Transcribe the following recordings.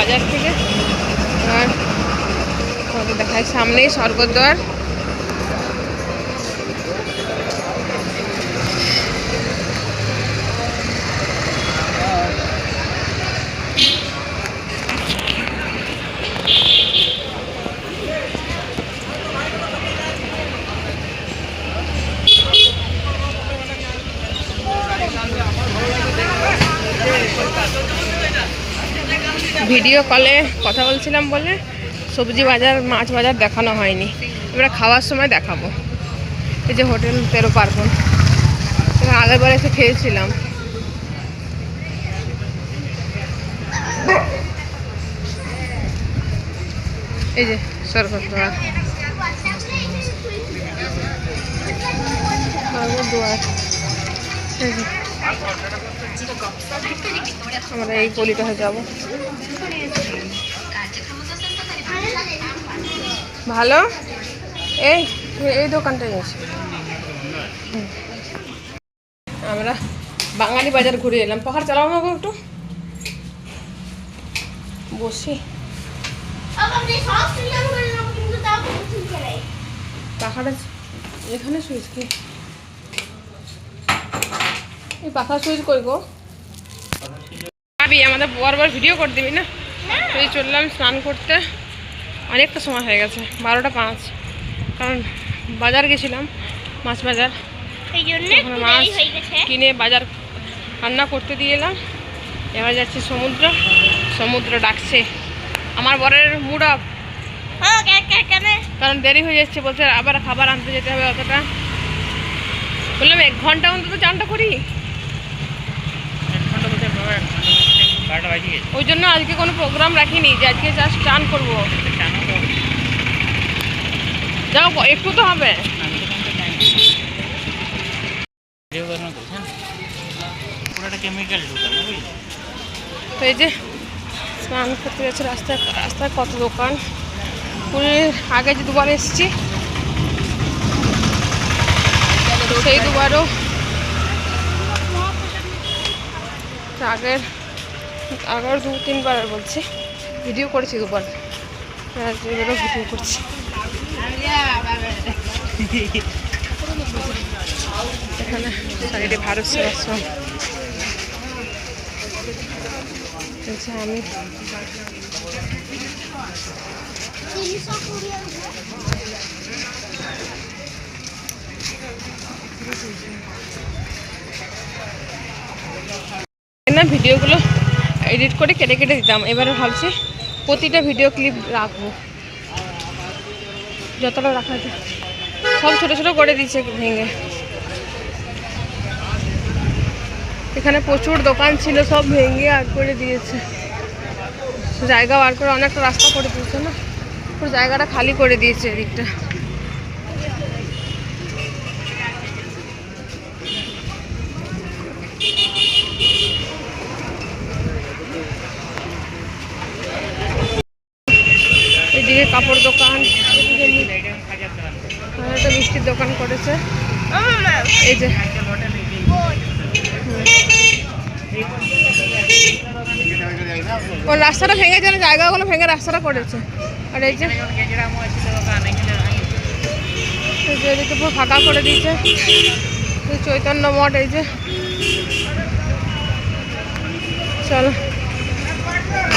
বাজার থেকে। আর দেখায় সামনেই স্বর্গদ্বার। ভিডিও কলে কথা বলছিলাম বলে সবজি বাজার মাছ বাজার দেখানো হয়নি, এবারে খাওয়ার সময় দেখাবো। এই যে হোটেল 13 পার্বণ, আগেরবার এসে খেয়েছিলাম। এই যে স্বর্গদ্বার, আমরা এই গলিটাতে যাবো। ভালো, এই এই দোকানটাই আছে। আমরা বাঙালি বাজার ঘুরে এলাম। পাহাড় চালাও না একটু বসি। পাখাটা এখানে সুইচ কি? এই পাখা সুইচ কই গো? ভাবি আমাদের বরাবর ভিডিও করে দিবি না? এই চললাম স্নান করতে, অনেকটা সময় হয়ে গেছে, 12টা 5। কারণ বাজার গেছিলাম, মাছ বাজার, মাছ কিনে বাজার রান্না করতে দিয়ে এলাম। এবার যাচ্ছি সমুদ্র, সমুদ্র ডাকছে। আমার বরের মুড অফ, কারণ দেরি হয়ে যাচ্ছে, বলছে আবার খাবার আনতে যেতে হবে অতটা। বললাম 1 ঘন্টা অন্তত চানটা করি, ওই জন্য আজকে কোনো প্রোগ্রাম রাখিনি যে আজকে জাস্ট চান করবো। যাও একটু তো হবে। তো এই যে স্নান করতে যাচ্ছে রাস্তায়, রাস্তায় কত দোকান। পুরীর আগে যে দুবার এসেছি সেই দুবারও, আগের 2-3 বার বলছি, ভিডিও করেছি দুবার, এবারও ভিডিও করছি। এখানে সাইডে ভারত সেবাশ্রম। আমি না ভিডিওগুলো এডিট করে কেটে কেটে দিতাম, এবারে ভাবছি প্রতিটা ভিডিও ক্লিপ রাখবো, যতটা রাখা যায়। সব ছোটো ছোটো করে দিয়েছে ভেঙে। এখানে প্রচুর দোকান ছিল, সব ভেঙে আর করে দিয়েছে, জায়গা বার করে অনেকটা রাস্তা করে দিয়েছে না, পুরো জায়গাটা খালি করে দিয়েছে এদিকটা। এদিকে কাপড় দোকান, একটা মিষ্টির দোকান করেছে। এই যে ওর রাস্তাটা ভেঙে যেন, জায়গাগুলো ভেঙে রাস্তাটা করেছে। আর এই যে এদিকে পুরো ফাঁকা করে দিয়েছে। চৈতন্য মঠ, এই যে চলো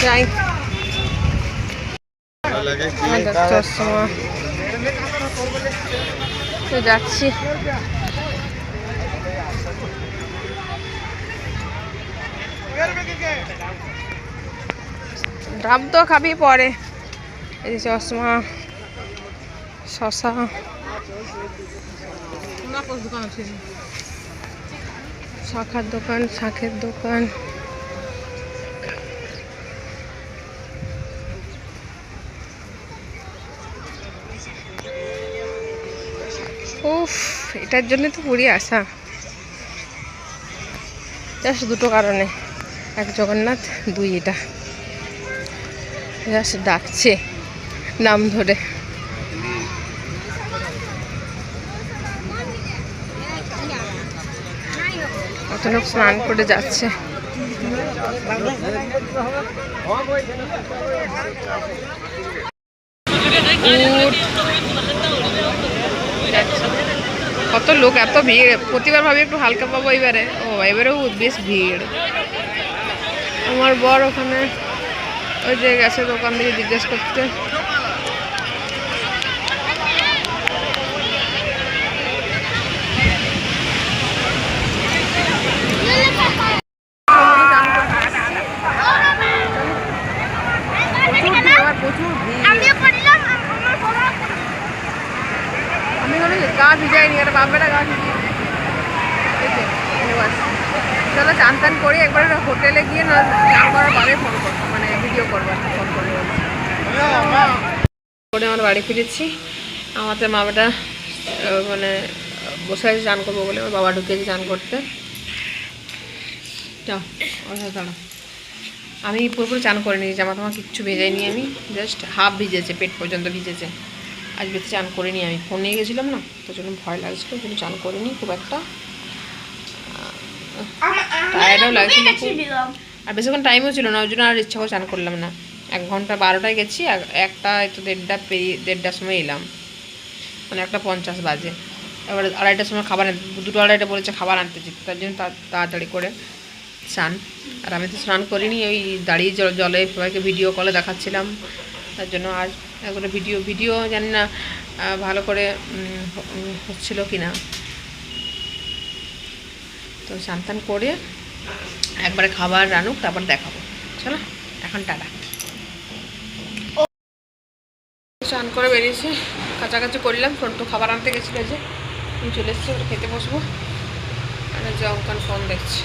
যাই। চশমা তো যাচ্ছি। ডাব তো খাবি পরে। এই যে চশমা, শশা, শাখার দোকান, শাকের দোকান। উফ, এটার জন্য তো পুরী আসা, জাস্ট 2টো কারণে, 1 জগন্নাথ, 2 এটা। জাস্ট ডাকছে নাম ধরে। কত লোক স্নান করে যাচ্ছে। কত লোক, এত ভিড়। প্রতিবার ভাবি একটু হালকা পাবো, এবারে এবারেও বেশ ভিড়। আমার বর ওখানে ওই যে গেছে দোকান থেকে জিজ্ঞেস করতে। আমি গা ভিজাইনি, একটা বাপেরা গা ভিজিয়ে। চলো চান টান করি, একবার হোটেলে গিয়ে না চান করার পরে ফোন করবো, মানে ভিডিও করবো, ফোন করে আমার বাড়ি ফিরেছি। আমাদের মা বাবাটা মানে বসে আছে চান করবো বলে, আমার বাবা ঢুকেছে চান করতে। যাও দাঁড়া, আমি পুরোপুরি চান করে নিয়েছি, জামা তোমার কিচ্ছু ভেজাইনি, আমি জাস্ট হাফ ভিজেছে, পেট পর্যন্ত ভিজেছে। আজ বেশি চান করিনি, আমি ফোন নিয়ে গেছিলাম না, তো জন্য ভয় লাগছিলো, ওই জন্য চান করিনি খুব একটা। টায়ার্ডও লাগছিল, আর বেশিক্ষণ টাইমও ছিল না, ওই জন্য আর ইচ্ছা করে চান করলাম না। 1 ঘন্টা, 12টায় গেছি, একটা তো 1:30 সময় এলাম, মানে 1:50 বাজে। এবার 2:30টার সময় খাবার আনতে, 2টো 2:30 বলেছে খাবার আনতে যেতে, তার জন্য তাড়াতাড়ি করে স্নান। আর আমি তো স্নান করিনি, ওই দাঁড়িয়ে জলে সবাইকে ভিডিও কলে দেখাচ্ছিলাম, তার জন্য আর একবারে ভিডিও জানি না ভালো করে হচ্ছিল কি না। তো স্নান টান করে একবারে খাবার রানুক, তারপর দেখাবো। চলো এখন টাটা। স্নান করে বেরিয়েছি, কাছাকাছি করলাম, তো খাবার আনতে গেছিলো, যে আমি চলে এসেছি, ওটা খেতে বসবো। আর যে অঙ্কন ফোন দেখছি,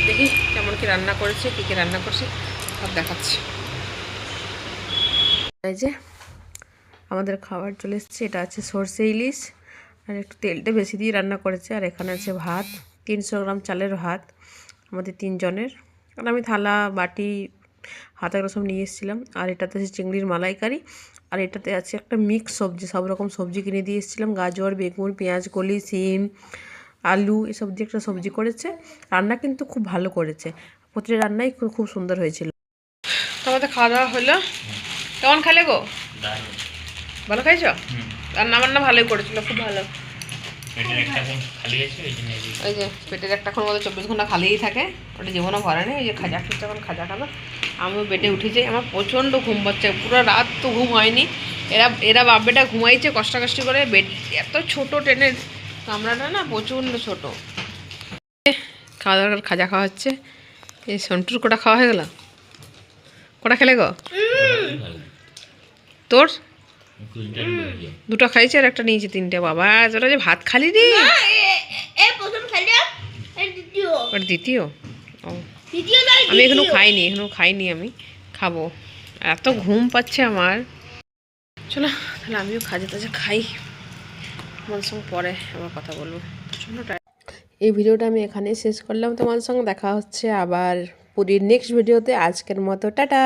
দেখি কেমন কি রান্না করেছে, কী কী রান্না করছে সব দেখাচ্ছি। এই যে আমাদের খাবার চলে এসছে, এটা আছে সর্ষে ইলিশ, আর একটু তেলটা বেশি দিয়ে রান্না করেছে। আর এখানে আছে ভাত, 300 গ্রাম চালের ভাত আমাদের 3 জনের। কারণ আমি থালা বাটি হাতে করে সব নিয়ে এসেছিলাম। আর এটাতে আছে চিংড়ির মালাইকারি, আর এটাতে আছে একটা মিক্স সবজি, সব রকম সবজি কিনে দিয়ে এসেছিলাম, গাজর, বেগুন, পেঁয়াজ কলি, সিম, আলু, এসব দিয়ে একটা সবজি করেছে। রান্না কিন্তু খুব ভালো করেছে, প্রতিটা রান্নাই খুব সুন্দর হয়েছিল। তোমাদের খাওয়া দাওয়া হলো, কেমন খেলে গো? ভালো খাইছো? রান্না বান্না ভালোই করেছিল, খুব ভালো। ওই যে পেটের একটা এখন মধ্যে 24 ঘন্টা খালিই থাকে, ওটা জীবনও ভরে নেই। ওই যে খাজা খেতে, এখন খাজা খাবে। আমিও বেডে উঠেছি, আমার প্রচণ্ড ঘুম পাচ্ছে, পুরো রাত তো ঘুম হয়নি। এরা বাপ বেটা ঘুমাইছে কষ্টাকষ্টি করে। বেড এত ছোট, ট্রেনের কামরাটা না প্রচণ্ড ছোট। খাওয়া দাওয়ার খাজা খাওয়া হচ্ছে। এই সন্টুর কোটা খাওয়া হয়ে গেল? কোটা খেলে গো তোর? 2টা খাইছে আর একটা নিয়েছে, 3টে। বাবা তোরা যে ভাত খালি রে, দ্বিতীয়। ও আমি এখনো খাইনি, আমি খাবো, এত ঘুম পাচ্ছে আমার। চলো তাহলে আমিও খাজা টাজা খাই, তোমার সঙ্গে পরে আবার কথা বলবো। এই ভিডিওটা আমি এখানেই শেষ করলাম, তোমার সঙ্গে দেখা হচ্ছে আবার পুরীর নেক্সট ভিডিওতে। আজকের মতো টাটা।